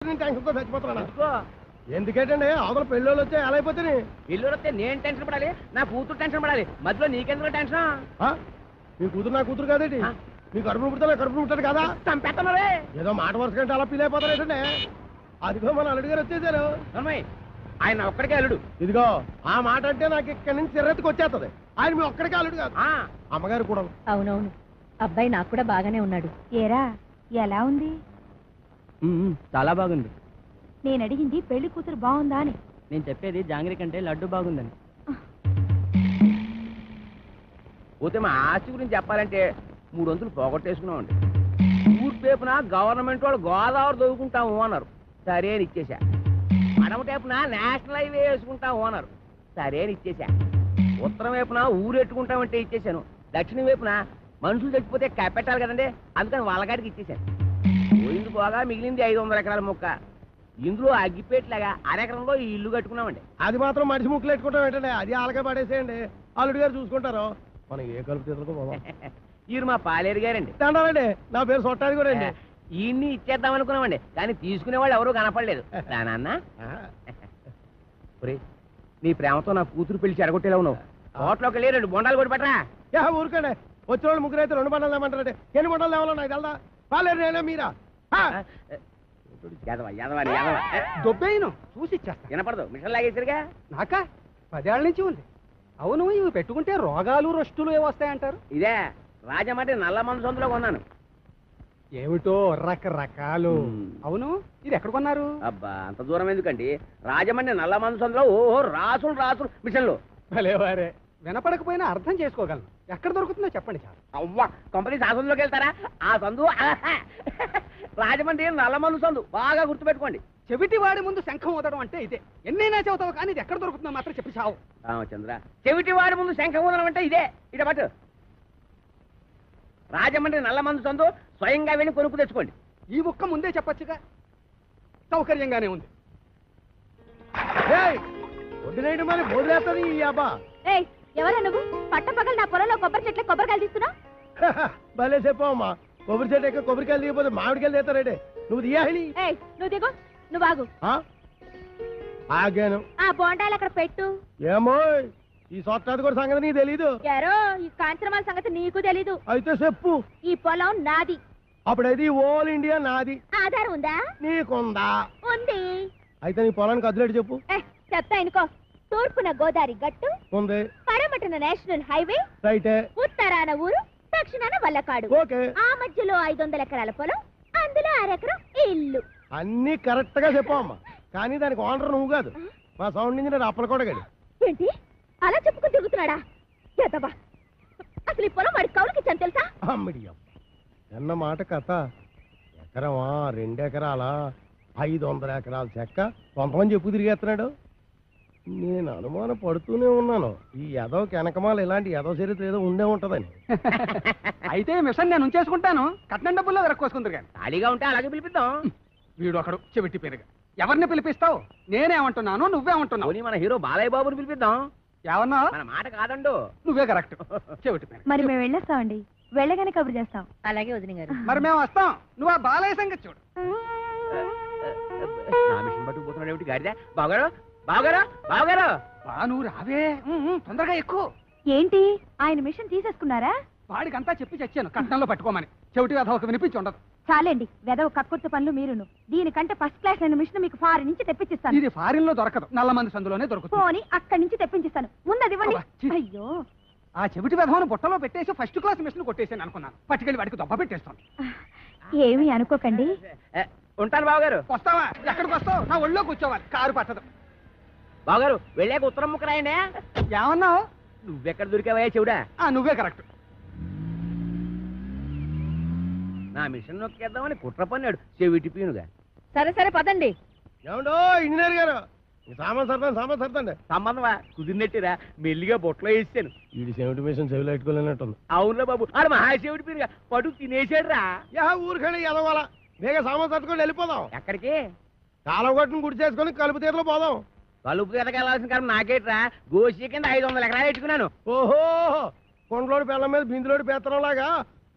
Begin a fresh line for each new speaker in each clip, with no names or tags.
టెన్షన్తో చచ్చిపోతున్నా. ఎందుకేటండి అవతల పెళ్ళోళ్ళు వచ్చే ఎలా అయిపోతే
పెళ్ళోళ్ళు వస్తే నేను టెన్షన్ పడాలి, నా కూతురు టెన్షన్ పడాలి, మధ్యలో నీకెందుకు టెన్షన్?
మీ కూతురు నా కూతురు కాదేంటి? మీ కడుపును పుడతా కడుపును పుట్టాడు కదా,
చంపేస్తున్నారే.
ఏదో మాట వరుస కంటే అలా ఫీల్ అయిపోతారేటండి. అదిగో మన అల్లుడు గారు వచ్చేసారు.
ఆయన ఒక్కడికే అల్లుడు.
ఇదిగో ఆ మాట అంటే నాకు ఇక్కడి నుంచి చిరెత్తుకు వచ్చేస్తుంది. ఆయన మీ ఒక్కడికే అల్లుడు కాదు, అమ్మగారు కూడా.
అవునవును, అబ్బాయి నాకు కూడా బాగానే ఉన్నాడు. ఏరా ఎలా ఉంది?
చాలా బాగుంది.
నేను అడిగింది పెళ్లి కూతురు బాగుందా అని.
నేను చెప్పేది జాంగ్రీ కంటే లడ్డు బాగుందని. పోతే మా ఆస్తి గురించి చెప్పాలంటే 300 పోగొట్టేసుకున్నామండి. ఊర్పేపున గవర్నమెంట్ వాళ్ళు గోదావరి దొరుకుంటాము అన్నారు, సరే అని ఇచ్చేసా. పడమ టేపున నేషనల్ హైవే వేసుకుంటాము అన్నారు, సరే అని ఇచ్చేసా. ఉత్తరం వైపున ఊరెట్టుకుంటామంటే ఇచ్చేసాను. దక్షిణం వైపున మనుషులు చచ్చిపోతే కప్పెట్టాలి కదండి, అందుకని వాళ్ళగాడికి ఇచ్చేసాను. పోయింది పోగా మిగిలింది 500 ఎకరాల మొక్క. ఇందులో అగ్గిపేట్లాగా అరెకరంలో ఈ ఇల్లు కట్టుకున్నామండి.
అది మాత్రం మనిషి ముక్కులు పెట్టుకుంటాం ఏంటండి, అది అలాగే పడేసేయండి, అల్లుడు గారు చూసుకుంటారు. మనం ఏ కలుపు తీసుకో.
ఈయన మా పాలేరు గారండి.
దండాలండి, నా పేరు సొట్టాది కూడా అండి.
ఈయన్ని ఇచ్చేద్దాం అనుకున్నామండి, కానీ తీసుకునే వాళ్ళు ఎవరూ కనపడలేదు. నాన్న నీ ప్రేమతో నా కూతురు పెళ్లి చెడగొట్టేలా ఉన్నావు. హోటల్లోకి వెళ్ళి 2 బొండాలు కొట్టి పట్టరా.
ఊరుకోండి, వచ్చిన వాళ్ళు ముగ్గురు అయితే 2 బండాలు ఏమంటారంటే ఎన్ని బండాలు తేవాలో నాకు తెలదా? పాలేరు నేనే మీరా?
దొబ్బేను చూసి ఇచ్చేస్తా.
వినపడదు, మిషన్ లాగేసరిగా.
నాకా 10 ఏళ్ల నుంచి ఉంది. అవును, ఇవి పెట్టుకుంటే రోగాలు రొస్టులు ఏవొస్తాయంటారు?
ఇదే రాజమండ్రి నల్ల మందు సందులో కొన్నాను.
ఏమిటో రకరకాలు. అవును, ఇది ఎక్కడ కొన్నారు?
అబ్బా అంత దూరం ఎందుకండి, రాజమండ్రి నల్ల మందు సందులో ఓహో రాసులు రాసులు మిషన్లు.
భలేవారే, వినపడకపోయినా అర్థం చేసుకోగలను. ఎక్కడ దొరుకుతుందో చెప్పండి చాలు.
అవ్వా కంపెనీ ఆ సందులోకి వెళ్తారా? ఆ సందు రాజమండ్రి నల్ల మందు సందు, బాగా గుర్తుపెట్టుకోండి.
చెవిటి వాడి ముందు శంఖం ఊదడం అంటే ఇదే. ఎన్నైనా చెబుతావు కానీ ఇది ఎక్కడ దొరుకుతుందో మాత్రం చెప్పి చావు.
రామచంద్ర, చెవిటి వాడి ముందు శంఖం ఊదడం అంటే ఇదే. ఇట పట్టు, రాజమండ్రి నల్ల మందు సందు, స్వయంగా వెళ్ళి కొనుక్కు తెచ్చుకోండి.
ఈ ముక్క ముందే చెప్పొచ్చుగా, సౌకర్యంగానే ఉంది.
వదిలేయడం మరి బోధలేస్తుంది ఈ అబ్బా.
ఎవరా నువ్వు? పట్టపగలు నా పొలంలో కొబ్బరి చెట్ల కొబ్బరికాయలు తీస్తున్నావు?
భలే చెప్పమ్మా, కొబ్బరి చెట్టు ఎక్క కొబ్బరికాయలు దిగిపోతే మామిడికాయలు తీస్తారంటే నువ్వు తీయాలి.
నువ్వు దిగు, నువ్వు ఆగు.
ఆగాను.
ఆ బోండాలు అక్కడ పెట్టు.
ఏమో ఈ సొట్టాది కూడా సంగతి నీకు తెలీదు.
యారో ఈ కాంచనమాల సంగతి నీకు తెలీదు.
అయితే చెప్పు.
ఈ పొలం నాది.
అప్పుడైతే ఓల్ ఇండియా నాది.
ఆధారం ఉందా?
నీకుందా?
ఉంది.
అయితే నీ పొలానికి అదిలేడు చెప్పు.
చెప్తా అనుకో. తూర్పున గోదావరి గట్టు ఉంది, పడమటన నేషనల్ హైవే రైటే, ఉత్తరాన ఊరు, దక్షిణాన వల్లకాడు. ఆ మధ్యలో 500 ఎకరాల పొలం, అందులో 1 ఎకరం ఇల్లు.
అన్ని కరెక్ట్ గా చెప్పమ్మా, కానీ దానికి ఓనర్ నువ్వు కాదు, మా సౌండ్ ఇంజనీర్ అప్పలకోడగాడు.
ఏంటి అలా చెప్పుకుని తిరుగుతున్నాడా? అసలు ఈ పొలం వాడి కౌలుకి ఇచ్చాను తెలుసా?
అమ్మడియం ఎన్న మాట కథ. ఎకరమా 2 ఎకరాలా 500 ఎకరాల చెక్క కొంతమంది చెప్పు తిరిగేస్తున్నాడు. నేను అనుమానం పడుతూనే ఉన్నాను, ఈ ఎదవ వెనకమాల ఇలాంటి ఎదవ చరిత్ర ఏదో ఉండే ఉంటదని.
అయితే మిషన్ నేను ఉంచేసుకుంటాను, కట్నం డబ్బుల్లో వెరక్కోసుకుందరు కానీ.
ఖాళీగా ఉంటే అలాగే పిలిపిద్దాం.
వీడు ఒకడు చెవిటి పేరుగా. ఎవరిని పిలిపిస్తావు? నేనేమంటున్నాను, నువ్వేమంటున్నావు?
మన హీరో బాలయ్య బాబుని పిలిపిద్దాం.
ఏమన్నా
మన మాట కాదండు.
నువ్వే కరెక్ట్. చెవిటి పేరు.
మరి మేము వెళ్ళేస్తామండి, వెళ్ళగానే కబురు చేస్తాం. అలాగే వదిన గారు.
మరి మేము వస్తాం, నువ్వు ఆ బాలయ్య సంగతి చూడు.
నా మిషన్ పట్టుకుపోతున్నాడు ఏమిటి గాడిదా? బావగారు బావగారు బావగారు,
నువ్వు రావే, తొందరగా ఎక్కువ.
ఏంటి ఆయన మిషన్ తీసేసుకున్నారా?
వాడికంతా చెప్పి చచ్చాను కట్నంలో పట్టుకోమని. చెవిటి వెధ ఒక వినిపించి ఉండదు.
చాలండి, వెదవ కక్కుర్తి పనులు మీరును. దీనికంటే ఫస్ట్ క్లాస్ అయిన మిషన్ మీకు ఫారిన్ నుంచి తెప్పించిస్తాను.
ఇది ఫారిన్ లో దొరకదు, నల్లమంది సందులోనే దొరుకుతుంది.
పోనీ అక్కడి నుంచి తెప్పించిస్తాను, ముందది ఇవ్వండి. అయ్యో,
ఆ చెవిటి వెధవను బుట్టలో పెట్టేసి ఫస్ట్ క్లాస్ మిషన్ కొట్టేసాను అనుకున్నాను. పట్టుకెళ్ళి వాడికి దొబ్బ పెట్టేస్తాను.
ఏమీ అనుకోకండి.
ఉంటాను బావగారు.
వస్తావా? ఎక్కడికి వస్తావు? నా ఒళ్ళో కూర్చోవాలి, కారు పట్టదు.
బావగారు వెళ్ళాక ఉత్తరం ముక్క రాయండి.
ఏమన్నావు?
నువ్వెక్కడ దొరికావయ్యా చెవుడా?
నువ్వే కరెక్ట్.
నా మిషన్ నొక్కేద్దామని కుట్ర పన్నాడు చెవిటి పీనుగా.
సరే సరే పదండి.
ఏమండో ఇంజనీర్ గారు, సామాన్ సర్దండి.
సంబంధమా కుదిరినట్టురా, మెల్లిగా బొట్లో వేసాను.
వీడి చెవిటి మిషన్ చెవిలో పెట్టుకోలేనట్టుంది.
అవునురా బాబు, ఆడు మహాశివుడి పీనుగా పడు తినేసాడు రా.
ఊరికండి ఎదవాల, వేగ సామాన్ సర్దుకొని వెళ్ళిపోదాం.
ఎక్కడికి?
కాలం కొట్టుని గుడి చేసుకొని కలుపు తీరలో పోదాం.
కలుపు తీరకెళ్లాల్సిన కాలం నాకేట్రా, గోసి కింద 500 ఎకరాలు పెట్టుకున్నాను.
ఓహో, కొండలోడి పిల్లల మీద బిందులోడి పెత్తనం లాగా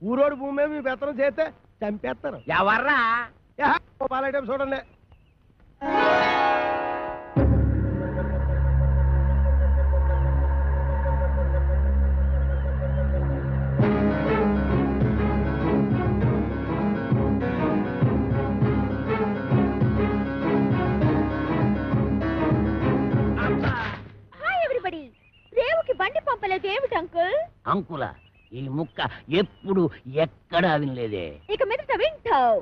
ఊరోడి భూమి మీద మీ పెత్తనం చేస్తే చంపేస్తారు.
ఎవర్రా?
పాలైటం చూడండి,
బండి పంపలేదు ఏమిటి అంకుల్?
అంకుల ఈ ముక్క ఎప్పుడు ఎక్కడా వినలేదే.
ఇక మీదట వింటావు.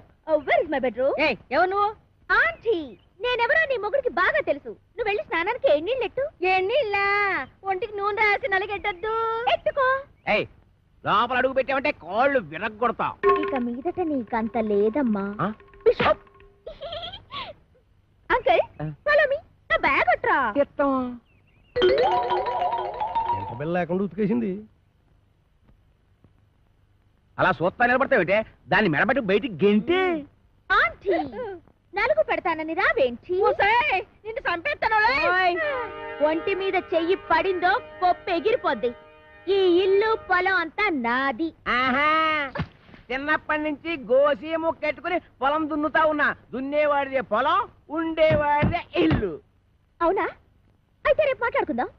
Where is my bedroom? ఎవరు నువ్వు? ఆంటీ. నేనెవరో నీ ముగ్గురికి బాగా తెలుసు. నువ్వు వెళ్ళి స్నానానికి ఎన్నీళ్ళెట్టు. ఎన్నీళ్ళా? ఒంటికి నూనె రాసి నలగెట్టద్దు. ఎట్టుకో.
లోపల అడుగు పెట్టామంటే కాళ్ళు విరగొడతా.
ఇక మీదట నీకంత లేదమ్మా. Uncle follow me. నా బ్యాగ్ అట్రా.
బిల్ల లేకుండా ఉతికేసింది.
అలా సూత్తా నిలబడతావేటే? దాన్ని మెడబెట్టి బయటికి గెంటి.
ఆంటీ నలుగు పెడతానని రావేంటి? నిన్ను చంపేస్తాను. ఒంటి మీద చెయ్యి పడిందో పప్పు ఎగిరిపోద్ది. ఈ ఇల్లు పొలం అంతా నాది.
ఆహా, చిన్నప్పటి నుంచి గోసి ముక్కెట్టుకుని పొలం దున్నుతా ఉన్నా. దున్నేవాడిదే పొలం, ఉండేవాడిదే ఇల్లు.
అవునా? అయితే రేపు మాట్లాడుకుందాం.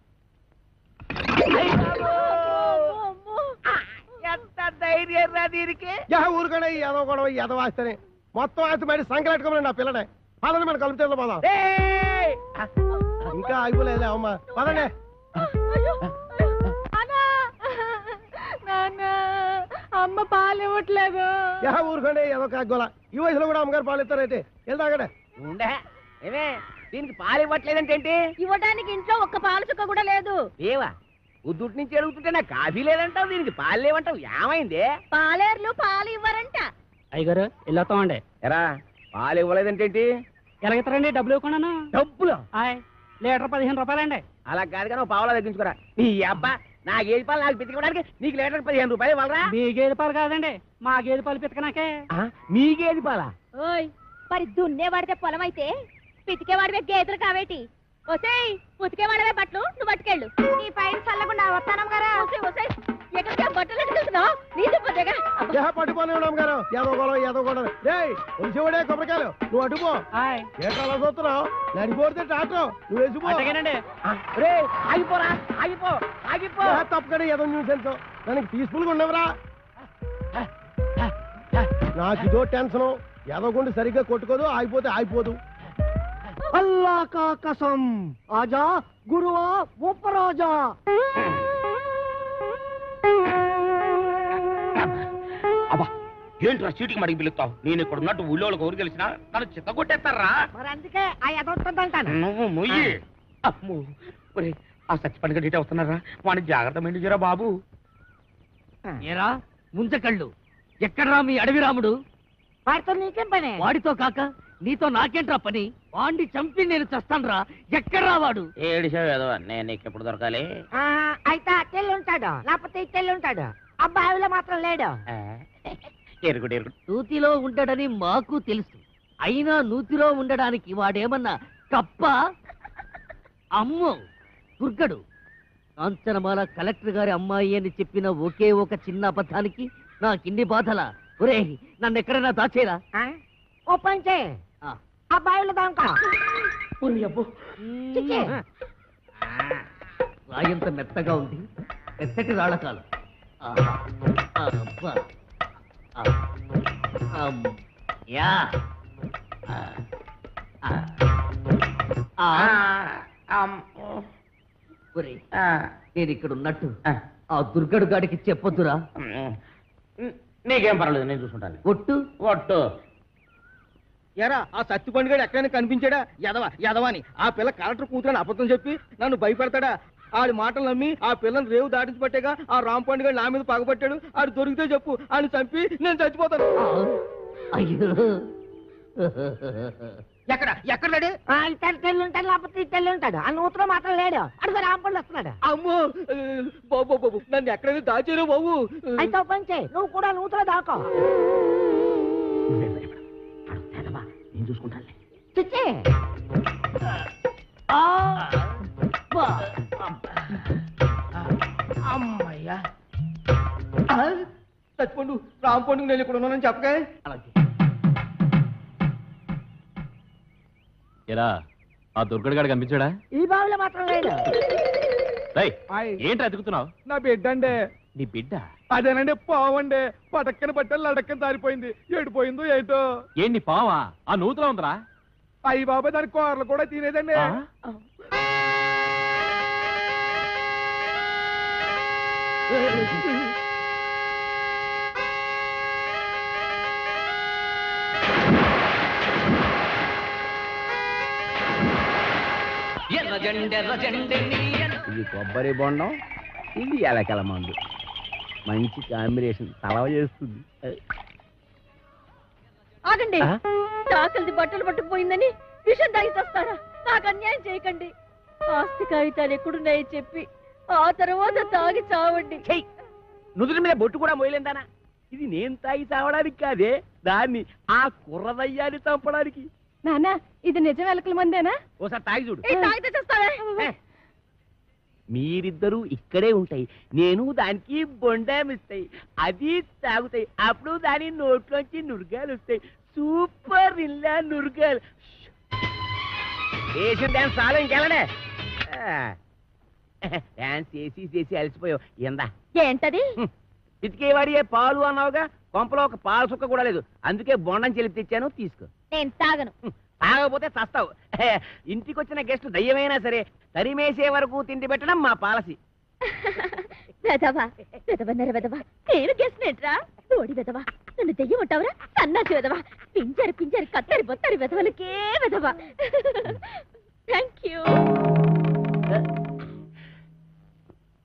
ఎంత ధైర్యం రా దీనికి.
ఊరుకనే ఎదవ గొడవ ఎదవాస్తేనే మొత్తం ఆస్తి బయట సంకలెట్టుకోమని నా పిల్లనే. పదండి మన కలుపుతే పోదాం. ఇంకా అయిపోలేదే అమ్మా, పదండి.
అమ్మ పాలు ఇవ్వట్లేదు.
ఊరుకోండి ఏదో కాగోలా. ఈ వయసులో కూడా అమ్మగారు పాలు ఇస్తారైతే వెళ్తాగడే.
ఉండే ఏమే దీనికి పాలు ఇవ్వట్లేదంటే ఏంటి?
ఇవ్వడానికి ఇంట్లో ఒక్క పాలు చుక్క కూడా లేదు.
లేవా? ఉద్దుటి నుంచి అడుగుతుంటే నాకు కాఫీ లేదంటావు, దీనికి పాలు లేవంటావు. ఏమైంది?
పాలేర్లు పాలు ఇవ్వరంట.
అయ్యగారు వెళ్ళొస్తామండి.
ఎరా పాలు ఇవ్వలేదంటే ఏంటి?
ఎలాగెత్తారండి? డబ్బులు ఇవ్వకుండా.
డబ్బులు?
లీటర్ 15 రూపాయలండి.
అలా కాదు కానీ పావులా తగ్గించుకోరా. నీ అబ్బా నా గేదె పాలు నాకు పితికడానికి నీకు లీటర్ 15 రూపాయలు ఇవ్వాలరా?
మీ గేదె పాలు కాదండి, మా గేదె పాలు పితకనాకే.
మీ గేదె పాలా?
ఓయ్ మరి దున్నేవాడితే పొలం అయితే పితికేవాడివే గేదెలు కావేటి? ఒసేయ్ ఉతికేవాడవే బట్టలు నువ్వు పట్టుకెళ్ళు. నీ పైన చల్లకుండా వస్తానం గారా. ఎక్కడికి బట్టలు ఎట్టుకెళ్తున్నావు? నీతో పోతేగా
పట్టుకొని ఉన్నాం గారు. ఏదో గొడవ వచ్చేవాడే కొబ్బరికాయలు. నువ్వు అటుపో. ఏట్లా చూస్తున్నావు? నడిపోతే టాటో నువ్వు వేసిపో.
ఆగిపోరా, ఆగిపో, ఆగిపో.
తప్పకడే ఏదో న్యూసెన్స్. దానికి పీస్ఫుల్ గా ఉండవరా. నాకు ఇదో టెన్షన్. ఎదగొండి సరిగ్గా కొట్టుకోదు, ఆగిపోతే ఆగిపోదు.
అల్లా కా కసం ఆజా గురువా ఉపరాజా.
అబ్బా ఏంట్రా చీటికి మడికి పిలుస్తావు? నేను ఇక్కడ ఉన్నట్టు ఊళ్ళోకి ఎవరు తెలిసినా నన్ను చిత్త కొట్టేస్తారా?
మరి అందుకే ఆ ఎదొస్తుందంటాను.
నువ్వు మొయ్యి. అమ్మో ఒరే ఆ సచ్చిపండుగ డీటే వస్తున్నారా? వాడిని జాగ్రత్త మెండుజరా బాబు.
ఏరా ముంచకళ్ళు, ఎక్కడ్రా మీ అడవి రాముడు? వాడితో నీకేం పని? వాడితో కాక నీతో నాకేంట్రా పని? వాడిని చంపి నేను చస్తానురా. ఎక్కడ్రా వాడు?
ఏడిసావు నేను నీకు ఎప్పుడు దొరకాలి?
అయితే అట్టెళ్ళి ఉంటాడు, లేకపోతే ఇట్టెళ్ళి ఉంటాడు. అబ్బాయిలో మాత్రం లేడు.
ఎరుగుడు ఎరుగుడు.
నూతిలో ఉండడని మాకు తెలుసు. అయినా నూతిలో ఉండడానికి వాడేమన్నా కప్ప? అమ్మో దుర్గడు. కాంచనమాల కలెక్టర్ గారి అమ్మాయి అని చెప్పిన ఒకే ఒక చిన్న అబద్ధానికి నాకిన్ని బాధల. ఒరే నన్ను ఎక్కడైనా దాచేరా. ఓ పంచే అబ్బాయిలో దాంకా. రాయంత మెత్తగా ఉంది, మెత్తటి రాళ్ళకాలు. నేను ఇక్కడ ఉన్నట్టు ఆ దుర్గడు గాడికి చెప్పొద్దురా.
నీకేం పర్వాలేదు, నేను చూసుకుంటాను.
ఒట్టు
ఒట్టు.
ఎరా ఆ సత్తి పండుగ ఎక్కడైనా కనిపించాడా? ఎదవాని ఆ పిల్ల కలెక్టర్ కూతురని అబద్ధం చెప్పి నన్ను భయపెడతాడా? ఆడి మాటలు నమ్మి ఆ పిల్లని రేవు దాటించి పట్టేగా ఆ రామ్ పండుగ నా మీద పగబట్టాడు. ఆడు దొరికితే చెప్పు, ఆడిని చంపి నేను చచ్చిపోతాను.
అయ్యో
ఎక్కడ లేడు?
ఇట్టెళ్ళి ఉంటాడు, లేకపోతే ఇట్టెళ్ళి ఉంటాడు. ఆ నూతులో మాత్రం లేడు. అడుగు రాంపండు వస్తున్నాడు.
అమ్మో బాబు బాబు నన్ను ఎక్కడైనా దాచారు బాబు.
అయితే పంచే నువ్వు కూడా నూతులో దాకో.
నేను చూసుకుంటాను.
చిచ్చే
అమ్మయ్యా చచ్చిపోండు. రామ్ పండుగ నేను ఇక్కడ ఉన్నానని చెప్పగా.
ఎరా ఆ దుర్గడిగాడు కనిపించాడా?
ఈ బావిలో మాత్రం లేదు.
ఏంటి అతుకుతున్నావు?
నా బిడ్డ అండి.
నీ బిడ్డ?
అదేనండి పావండి. పటక్కని బట్టలు లడక్కని దారిపోయింది. ఏడిపోయిందో ఏటో.
ఏంటి పావా? ఆ నూతులో ఉందిరా.
అయ్యి బాబాయ్ దాని కూరలు కూడా తినేదండి.
ఇది కొబ్బరి బొండం, ఇది ఎలకల మందు. మంచి కాంబినేషన్, తలవ చేస్తుంది.
ఆగండి. చాకలిది బట్టలు పట్టుకుపోయిందని విషం తాగి చేస్తారా? నాకు అన్యాయం చేయకండి. ఆస్తి కాగితాలు ఎక్కడున్నాయో చెప్పి ఆ తర్వాత తాగి చావండి.
నుదుటి మీద బొట్టు కూడా మోయలేందానా? ఇది నేను తాగి చావడానికి కాదే, దాన్ని ఆ కుర్రదయ్యాన్ని చంపడానికి.
నాన్న, ఇది నిజం ఎలకల మందేనా?
ఓసారి తాగి చూడు.
తాగితే చేస్తావే.
మీరిద్దరూ ఇక్కడే ఉంటాయి, నేను దానికి బొండామిస్తాయి, అది తాగుతాయి. అప్పుడు దాని నోట్లోంచి నురగాలు వస్తాయి. సూపర్ ఇల్లా నురగాలు. వేసిన డాన్స్ చాలా ఇంకెళ్ళడే. డాన్స్ చేసి అలసిపోయావు. ఎందా
ఏంటది?
ఇతికేవాడియే పాలు అన్నావుగా, కొంపలో ఒక పాలు సుక్క కూడా లేదు. అందుకే బొండం చెల్లి తెచ్చాను, తీసుకో.
నేను తాగను.
తాగకపోతే చస్తావు. ఇంటికి వచ్చిన గెస్ట్ దయ్యమైనా సరే తరిమేసే వరకు తిండి పెట్టడం మా పాలసీ.
వెదవా వెదవన్నర వెదవా, నేను గెస్ట్నేట్రా? ఓడి వెదవా, నన్ను దెయ్యం ఉంటావురా? సన్నాసి వెదవా, పింజరి కత్తరి బొత్తరి వెదవలకే వెదవా. Thank you.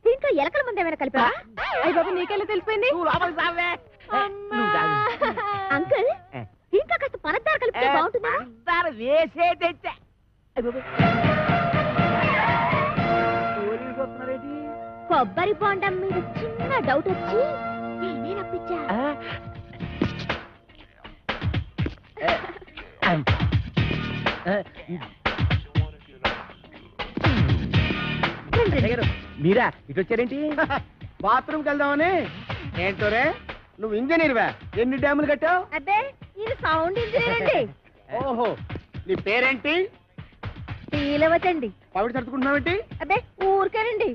దీంట్లో ఎలకల మంది ఏమైనా కలిపా? అయ్య బాబు, నీకెలా తెలిసిపోయింది? అంకుల్, దీంట్లో కాస్త పనద్దార కలిపితే బాగుంటుందా?
వేసే తెచ్చా.
కొబ్బరి బొండం మీద చిన్న డౌట్ వచ్చి నేనే రప్పించా.
మీరా ఇటు వచ్చారేంటి?
బాత్రూమ్కి వెళ్దామని. ఏంటోరే, నువ్వు ఇంజనీర్వా? ఎన్ని డ్యాములు కట్టావు?
అదే, ఇది సౌండ్ ఇంజనీర్ అండి.
ఓహో, నీ పేరేంటి?
శ్రీలవతండి.
పవిడి సర్దుకుంటున్నావేంటి?
అదే, ఊరికేనండి.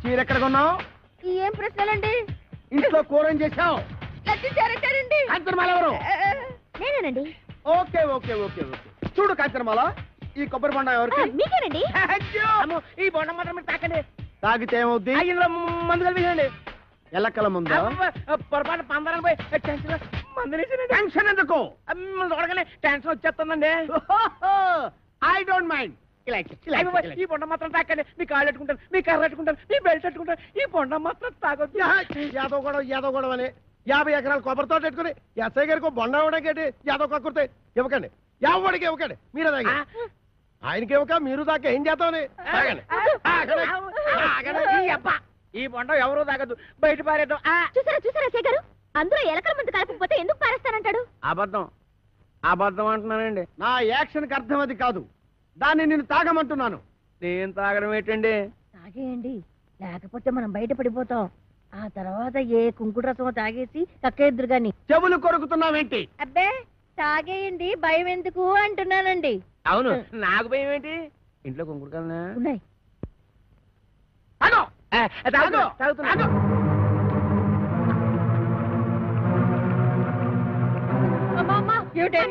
చీర ఎక్కడ కొన్నావు?
ఏం ప్రశ్నలండి?
ఇంట్లో కూర ఏం చేశావు?
లడ్డు
కాంచనమాల ఎవరు?
నేనేనండి.
Okay okay okay okay. చూడు కాంచనమాల, ఈ కొబ్బరి బొండం ఎవరికి?
మీకేనండి.
ఈ బొండం మాత్రం మీరు తాకండి.
తాగితే ఏమవుద్ది?
మందు కలిపేయండి.
ఎల్లక్కల ముందా?
పొరపాటు పందరాలు పోయి టెన్షన్ ఎందుకు? చూడగానే టెన్షన్ వచ్చేస్తుందండి.
I don't mind.
ఈ బొండం మాత్రం తాకండి. మీ కాళ్ళు పెట్టుకుంటాను, మీ కర్ర పెట్టుకుంటాను, మీ బెల్ట్ పెట్టుకుంటాను. ఈ బొండం మాత్రం తాగొద్దు.
యాదవ్ గొడవ అని 50 ఎకరాలు కొబ్బరితో పెట్టుకుని ఎస్ఐ గారికి బొండ ఇవ్వడానికి యాదవ్ కక్కుర్తే ఇవ్వకండి. ఎవరికి ఇవ్వకండి, మీరే తాగి. ఆయనకి ఇవ్వక మీరు దాకా ఏం చేద్దామని తాగండి.
ఈ బొండం ఎవరు తాగద్దు, బయట పారేద్దాం.
చూసారా అసయ్య గారు, అందరూ ఎలకల మందు కలపకపోతే ఎందుకు పారేస్తానంటాడు?
అబద్ధం అంటున్నానండి.
నా యాక్షన్ కి అర్థం అది కాదు. దాన్ని నేను తాగమంటున్నాను.
నేను తాగడం ఏంటండి?
తాగేయండి, లేకపోతే మనం బయట పడిపోతాం. ఆ తర్వాత ఏ కుంకుడు రసమో తాగేసి కక్కేద్దరు గాని.
చెవులు కొరుకుతున్నావేంటి?
అబ్బే, తాగేయండి, భయం ఎందుకు అంటున్నానండి.
అవును, నాకు భయం ఏంటి? ఇంట్లో కుంకుడు కన్నా
ఉన్నాయి.
తాగుతున్నా.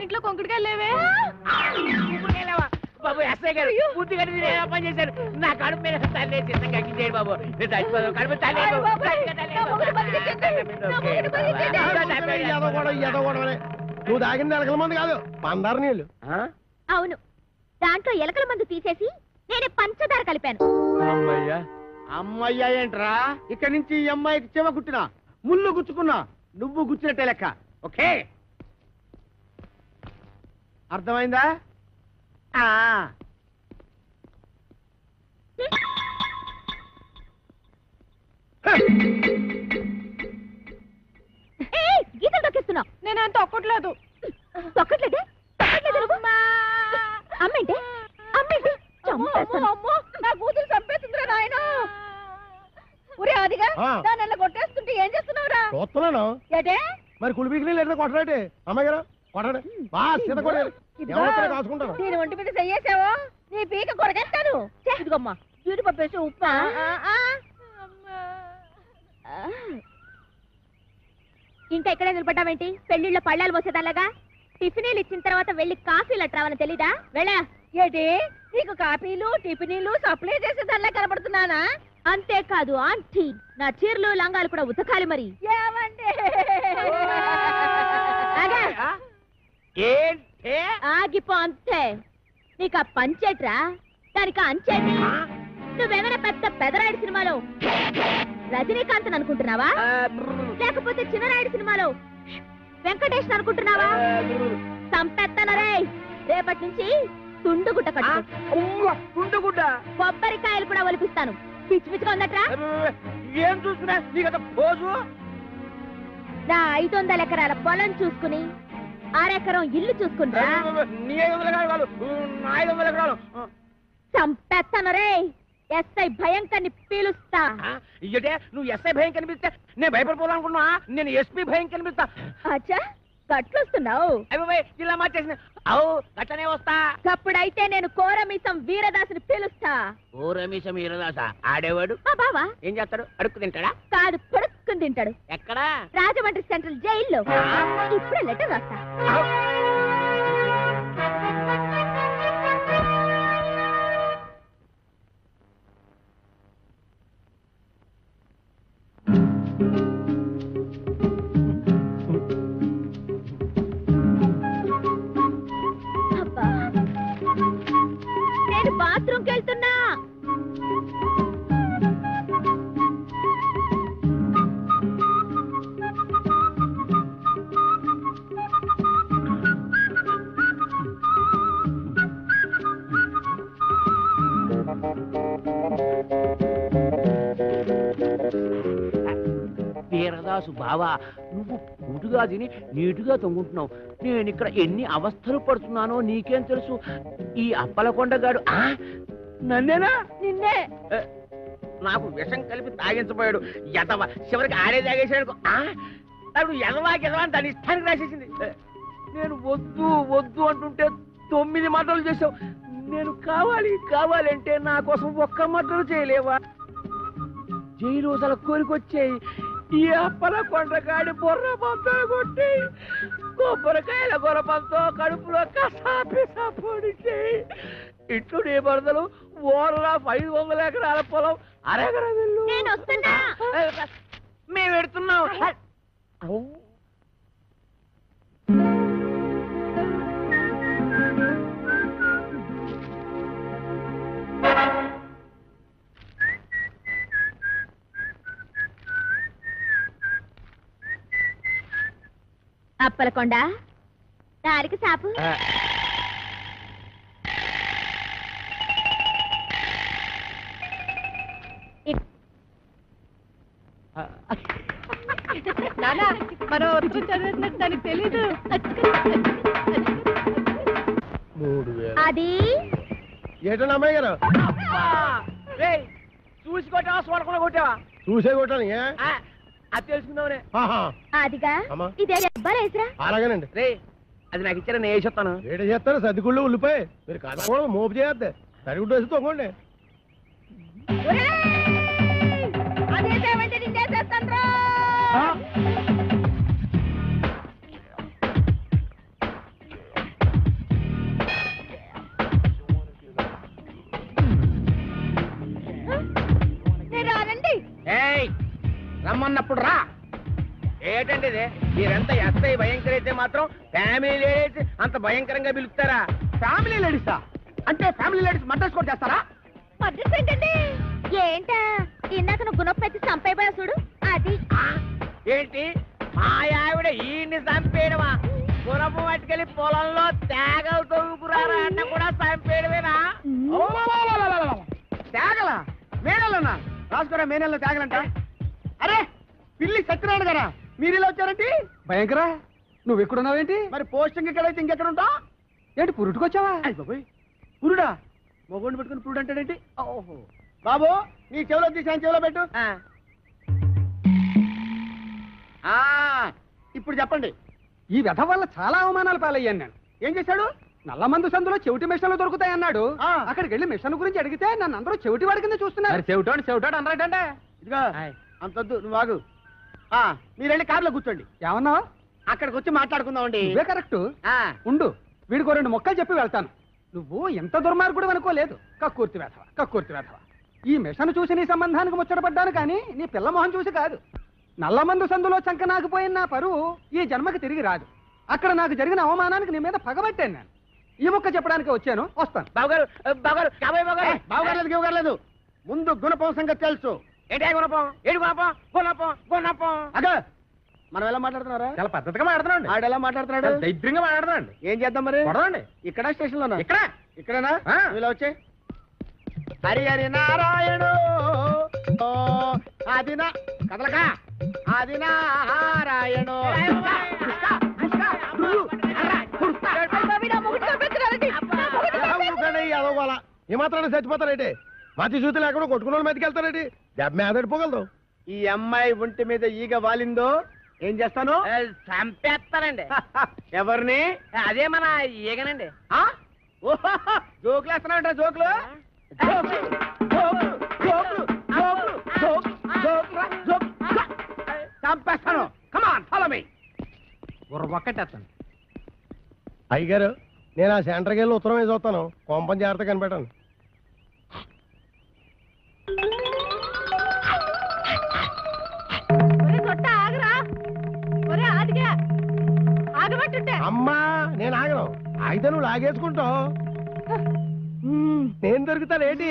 ఇంట్లో కొంకుడుగా లేవే.
బాబు ఎస్ఐ గారు పూర్తిగా పని చేశారు. నా కడుపు మీద తల్లి సిద్ధంగా కించేయండి బాబు. కడుపు తల్లి.
నువ్వు తాగింది ఎలకల మంది కాదు, పందారు నీళ్ళు.
అవును, దాంట్లో ఎలకల మందు తీసేసి నేనే పంచదార కలిపాను.
అమ్మయ్యా ఏంట్రా? ఇక్కడి నుంచి ఈ అమ్మాయికి చెవ కుట్టినా, ముళ్ళు గుచ్చుకున్నా, నువ్వు గుచ్చినట్టే లెక్క. ఓకే, అర్థమైందా?
గీతలు తొక్కిస్తున్నావు. నేను అంత తొక్కట్లేదు. తొక్కట్లేదే? అమ్మేంటి? నా కూతురు చంపేస్తుందిరా నాయన. ఒరే అదిగా, దాన్ని కొట్టేస్తుంటే ఏం చేస్తున్నావురా?
చూస్తున్నాను.
ఏటే
మరి కులిపీకి నీళ్ళు ఎట్లా కొట్టరాటే? అమ్మాయి గారు కొట్టండి బాగా సీత కొట్టాలి ఎవరితో కాసుకుంటాను
నేను ఒంటి మీద చెయ్యేసావో నీ పీక కొరగేస్తాను ఇదిగమ్మా జీడిపప్పు వేసి ఉప్పా ఇంకా ఎక్కడే నిలబడ్డావేంటి పెళ్లిళ్ళ పళ్ళాలు పోసేదాలాగా టిఫినీలు ఇచ్చిన తర్వాత వెళ్ళి కాఫీలు అట్రావని తెలీదా వెళ్ళా ఏంటి నీకు కాఫీలు టిఫినీలు సప్లై చేసేదానిలా కనబడుతున్నానా అంతేకాదు ఆంటీ నా చీరలు లంగాలు కూడా ఉతకాలి మరి ఆగిపో అంతే నీకు ఆ పంచేట్రా దానికి అంచేటి నువ్వేమైనా పెద్ద పెదరాయుడు సినిమాలో రజనీకాంత్ అనుకుంటున్నావా లేకపోతే చిన్నరాయుడు సినిమాలో వెంకటేష్ అనుకుంటున్నావా సంపెత్తనరే రేపటి నుంచి తుండుగుట్ట కట్టుకో
తుండుగుడ్డ
కొబ్బరికాయలు కూడా ఒలిపిస్తాను పిచ్చి పిచ్చిగా ఉందట్రా
ఏం చూస్తున్నా నీకు పోజు
నా 500 ఎకరాల పొలం చూసుకుని 6 ఎకరం ఇల్లు చూసుకుంటా
నీ 500 ఎకరాలు నా 500 ఎకరాలు
సంపెత్తనరే ఎస్ఐ భయంకర్ని పీలుస్తా
ఇయ్యటే నువ్వు ఎస్ఐ భయం కనిపిస్తే నేను భయపడిపోదానుకున్నా నేను ఎస్పీ భయం కనిపిస్తా
అచ్చా గట్లొస్తున్నావు
అయ్యి ఇలా మార్చేసిన అవు గట్లనే వస్తా
అప్పుడైతే నేను కోరమీసం వీరదాసుని పిలుస్తా
ఓ రమేశం వీరదాస ఆడేవాడు
మా బావా
ఏం చేస్తాడు అడుక్కు తింటాడా
కాదు పడుక్కుని తింటాడు
ఎక్కడా
రాజమండ్రి సెంట్రల్ జైల్లో ఇప్పుడే లెటర్ రాస్తా నేను బాత్రూమ్కి వెళ్తున్నా
వీరదాసు బావా నువ్వు గుటుగా తిని నీటుగా తొంగుంటున్నావు నేను ఇక్కడ ఎన్ని అవస్థలు పడుతున్నానో నీకేం తెలుసు ఈ అప్పలకొండగాడు నన్నేనా
నిన్నే
నాకు విషం కలిపి తాగించబోయాడు ఎదవ చివరికి ఆడే తాగేసాడు తను ఎదవా అని దాని ఇష్టానికి రాసేసింది నేను వద్దు వద్దు అంటుంటే 9 మాటలు చేసావు నేను కావాలి అంటే నా కోసం ఒక్క మాటలు చేయలేవా జైలు రోజుల కోరికొచ్చాయి ఈ అప్పల కొండగాడి బొర్ర పంతో కొట్టి కొబ్బరికాయల గొరపంతో కడుపులో కసాపిసా పొడిచాయి ఇట్లు నీ బరదలు ఓరలా 500 ఎకరాల పొలం అరెకరం వెళ్ళు
నేను వస్తున్నా
మేము పెడుతున్నాం
అప్పలకొండ దారికి సాపు
మరో చదివినట్టు దానికి తెలీదు
అది
ఏటన్నా అమ్మాయి గారు
చూసి కొట్టావా చూడకుండా కొట్టావా
చూసే కొట్టాను
అది తెలుసుకుందామనే
అదిగా ఇదే అబ్బారేసరా
అలాగేనండి
రే అది నాకు ఇచ్చారా నేను వేసేస్తాను
ఏట చేస్తారు సర్దిగుళ్ళు ఉల్లిపాయ మీరు కనకూడదు మోపు చేయొద్దు సరిగుడ్డు వేసి తొంగండి
అదేసేవంటే నిన్నేసేస్తాను రానండి
రమ్మన్నప్పుడు రా ఏంటండి ఇది మీరెంత ఎస్ఐ భయంకర అయితే మాత్రం ఫ్యామిలీ లేడీస్ అంత భయంకరంగా పిలుస్తారా
ఫ్యామిలీ లేడీసా అంటే ఫ్యామిలీ లేడీస్ మర్డర్స్ కూడా చేస్తారా
మర్డర్స్ ఏంటండి ఏంటా ఇందాక నువ్వు గుణపెట్టి చంపైపోయా చూడు అది
ఏంటి మా ఆవిడ ఈయన్ని చంపేయడమా గుణపు పట్టుకెళ్ళి పొలంలో తేగలు తొవ్వుకురారా అన్న కూడా చంపేయడమేనా
తేగలా మేనల్లనా రాసుకోరా మేనల్లో తేగలంట అరే పిల్లి సత్యనారాయణ గారా మీరు ఇలా వచ్చారంటే
భయంకరా నువ్వు ఎక్కడున్నావేంటి
మరి పోస్టింగ్ ఎక్కడైతే ఇంకెక్కడ ఉంటా
ఏంటి పురుటుకొచ్చావా
బాబోయ్ పురుడా మగోడిని పెట్టుకుని పురుడు అంటాడేంటి ఓహో బాబు నీ చెవిలో తీసి ఆయన చెవిలో పెట్టు ఇప్పుడు చెప్పండి
ఈ వ్యధ వల్ల చాలా అవమానాలు పాలయ్యాను నేను.
ఏం చేశాడు?
నల్లమందు సందులో చెవిటి మిషన్లు దొరుకుతాయన్నాడు. అక్కడికి వెళ్ళి మిషన్ గురించి అడిగితే నన్ను అందరూ చెవిటి వాడి కింద చూస్తున్నారు.
చెవిటోడు అన్నాడంటే
ఇదిగో అంతొద్దు, నువ్వు ఆగు. మీరు వెళ్ళి కార్లో కూర్చోండి.
ఏమన్నావు?
అక్కడికి వచ్చి మాట్లాడుకుందామండి.
ఇవే కరెక్ట్. ఉండు, వీడికో 2 మొక్కలు చెప్పి వెళ్తాను. నువ్వు ఎంత దుర్మార్గుడు అనుకోలేదు. కక్కుర్తి వేధవ. ఈ మిషన్ చూసి నీ సంబంధానికి ముచ్చటపడ్డాను కానీ నీ పిల్ల మొహం చూసి కాదు. నల్లమందు సందులో చంక నాకుపోయిన నా పరువు ఈ జన్మకి తిరిగి రాదు. అక్కడ నాకు జరిగిన అవమానానికి నీ మీద పగబట్టాను నేను. ఈ మొక్క చెప్పడానికి వచ్చాను, వస్తాను.
బావగారు ముందు గుణపం సంగతి తెలుసు.
ఏంటే గుణపం? ఏడు గుణపం.
అగా మనం ఎలా మాట్లాడుతున్నారా?
చాలా పద్ధతిగా మాట్లాడుతున్నాడు.
ఆడు ఎలా మాట్లాడుతున్నాడు?
దైద్యంగా మాట్లాడుతున్నాడు.
ఏం చేద్దాం మరి?
కొడదండి.
ఇక్కడ స్టేషన్ లోనా? ఇక్కడేనా?
ఆ.
ఇలా వచ్చే హరి హరి నారాయణు ఆదిన కదలక ఆది నారాయణు.
ఏమాత్రాన్ని చచ్చిపోతారేంటి? మతి చూతి లేకుండా కొట్టుకున్న వాళ్ళు మీదకి వెళ్తారేంటి? దెబ్బ మీదడిపోగలదు.
ఈ అమ్మాయి ఒంటి మీద ఈగ వాలిందో ఏం చేస్తాను?
చంపేస్తానండి.
ఎవరిని?
అదే మన ఈగనండి.
జోకులు వేస్తున్నాడు. జోకులు చంపేస్తాను. Come on follow me.
ఒక్కటేస్తాను.
అయ్యగారు, నేను ఆ సెంటర్కి వెళ్ళి ఉత్తరం వేసి వస్తాను. కొంపం జాగ్రత్త కనిపెట్టాను. అమ్మా, నేను ఆగను. అయితే నువ్వు లాగేసుకుంటావు. నేను దొరుకుతానేంటి?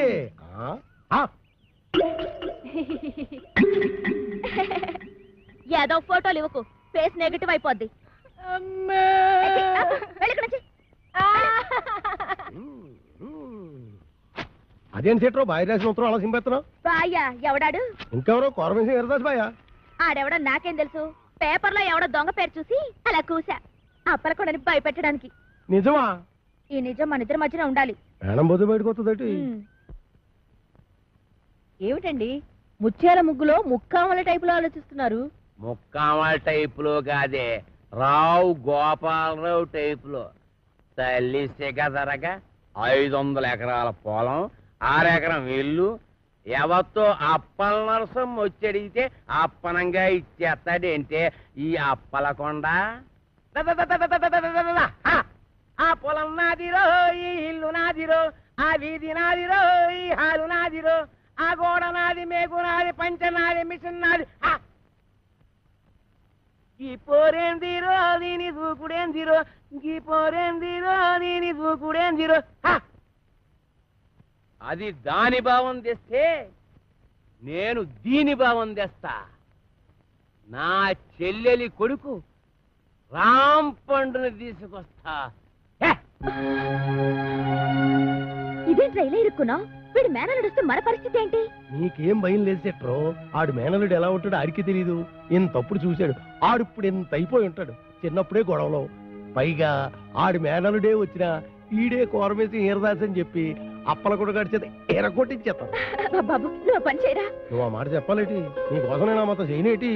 ఏదో ఫోటోలు ఇవ్వకు, ఫేస్ నెగటివ్ అయిపోద్ది.
అదేం సీట్రో బాయ్ రాసిన ఉత్తరం అలా సింపేస్తున్నావు?
బాయ్యా ఎవడాడు?
ఇంకెవరో కోరమేసి ఎరదాస్ బాయా.
ఆడెవడో నాకేం తెలుసు. పేపర్లో ఎవడో దొంగ పేరు చూసి అలా కూసా. అప్పలకొడని భయపెట్టడానికి.
నిజమా?
ఈ నిజం మన ఇద్దరి మధ్యన ఉండాలి.
మేడం బొద్దు బయటకు వస్తుందటి.
ఏమిటండి ముత్యాల ముగ్గులో ముక్కామల టైపులో ఆలోచిస్తున్నారు?
ముక్కామల టైపులో కాదే, రావు గోపాలరావు టైపులో. తల్లి సిగదరగా 500 ఎకరాల పొలం, 6 ఎకరం ఇల్లు. ఎవరితో అప్పల నరసం వచ్చడిగితే అప్పనంగా ఇచ్చేస్తాడంటే ఈ అప్పలకొండ. ఆ పొలం నాదిరో, ఈ ఇల్లు నాదిరో, ఆ వీధి నాదిరో, ఈ హాలు నాదిరో, ఆ గోడ నాది, మేకు నాది, పంచ నాది, మిషన్ నాది. ఈ పోరేందిరో దీని దూకుడేందిరో, ఈ పోరేందిరో దీని దూకుడేందిరో. అది దాని భావం తెస్తే నేను దీని భావం తెస్తా. నా చెల్లెలి కొడుకు రామ్ పండుని తీసుకొస్తా.
ఇదేంట్రా ఇలా ఇరుక్కున్నావు? వీడు మేనలుడు వస్తే మన పరిస్థితి ఏంటి?
నీకేం భయం లేదు సెట్రో. ఆడు మేనలుడు ఎలా ఉంటాడో ఆడికి తెలీదు. ఇంతప్పుడు చూశాడు. ఆడిప్పుడు ఎంత అయిపోయి ఉంటాడు. చిన్నప్పుడే గొడవలో. పైగా ఆడి మేనలుడే వచ్చినా ఈడే కోరమేసి హీరదాస్ అని చెప్పి అప్పల కూడా గడిచేది ఎరగొట్టించేస్తాను.
బాబు నువ్వు పని చేయరా.
నువ్వు ఆ మాట చెప్పాలేటి? నీకోసం నేను ఆ మాత్రం చేయనేటి?